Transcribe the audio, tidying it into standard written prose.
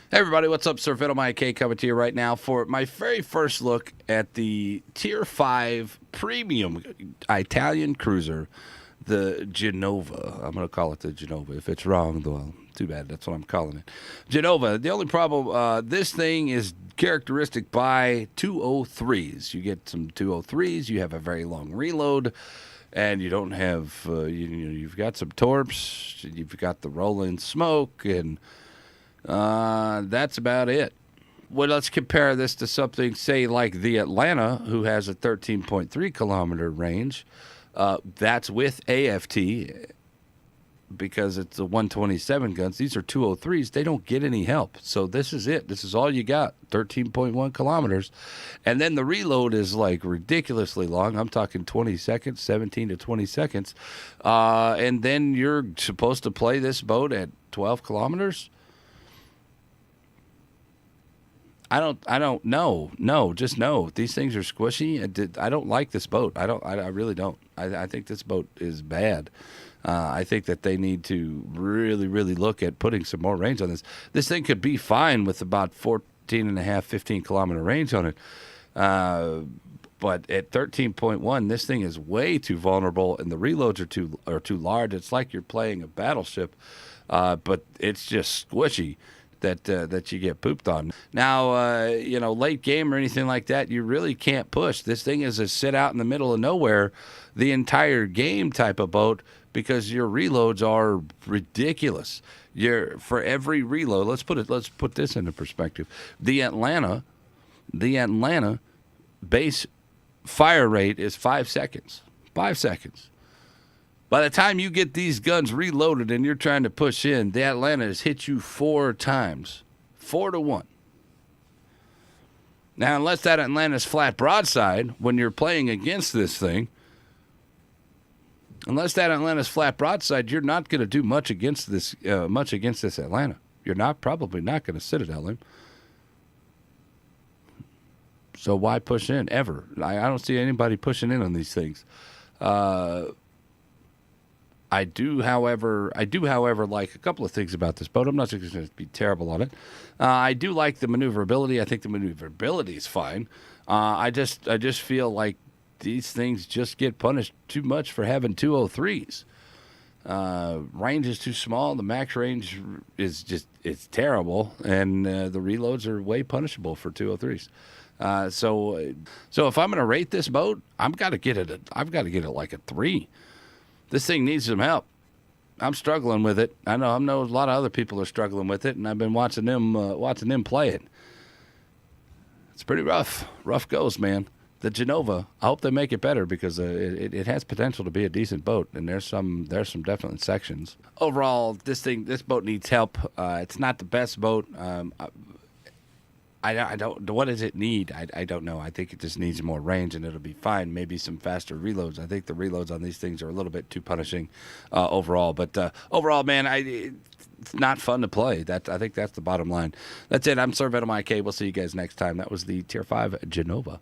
Hey everybody, what's up? Sir Fiddle Mike K coming to you right now for my very first look at the Tier 5 Premium Italian cruiser, the Genova. I'm going to call it the Genova. If it's wrong, well, too bad. That's what I'm calling it. Genova. The only problem, this thing is characteristic by 203s. You get some 203s, you have a very long reload, and you don't have, you've got some torps, you've got the rolling smoke, and that's about it. Well, let's compare this to something, say, like the Atlanta, who has a 13.3 kilometer range. That's with AFT because it's the 127 guns. These are 203s. They don't get any help. So this is it. This is all you got, 13.1 kilometers. And then the reload is like ridiculously long. I'm talking 20 seconds, 17 to 20 seconds. And then you're supposed to play this boat at 12 kilometers. I don't know. No, just no. These things are squishy. I don't like this boat. I really don't. I think this boat is bad. I think that they need to really, really look at putting some more range on this. This thing could be fine with about 14 and a half, 15 kilometer range on it. But at 13.1, this thing is way too vulnerable, and the reloads are too large. It's like you're playing a battleship, but it's just squishy. That you get pooped on. Now, late game or anything like that, you really can't push. This thing is a sit out in the middle of nowhere the entire game type of boat because your reloads are ridiculous. For every reload, let's put this into perspective. The Atlanta base fire rate is 5 seconds. 5 seconds. By the time you get these guns reloaded and you're trying to push in, the Atlanta has hit you 4 times. 4-1. Now, unless that Atlanta's flat broadside, when you're playing against this thing, you're not going to do much against this Atlanta. You're probably not going to Citadel him. So why push in ever? I don't see anybody pushing in on these things. I do, however, like a couple of things about this boat. I'm not just going to be terrible on it. I do like the maneuverability. I think the maneuverability is fine. I just feel like these things just get punished too much for having 203s. Range is too small. The max range it's terrible, and the reloads are way punishable for 203s. So if I'm going to rate this boat, I've got to get it like a 3. This thing needs some help. I'm struggling with it. I know a lot of other people are struggling with it, and I've been watching them play it. It's pretty rough. Rough goes, man. The Genova, I hope they make it better because it has potential to be a decent boat, and there's some definite sections. Overall, this boat needs help. It's not the best boat. I don't. What does it need? I don't know. I think it just needs more range, and it'll be fine. Maybe some faster reloads. I think the reloads on these things are a little bit too punishing overall. But overall, man, it's not fun to play. I think that's the bottom line. That's it. I'm Sir Venom IK. We'll see you guys next time. That was the Tier 5 Genova.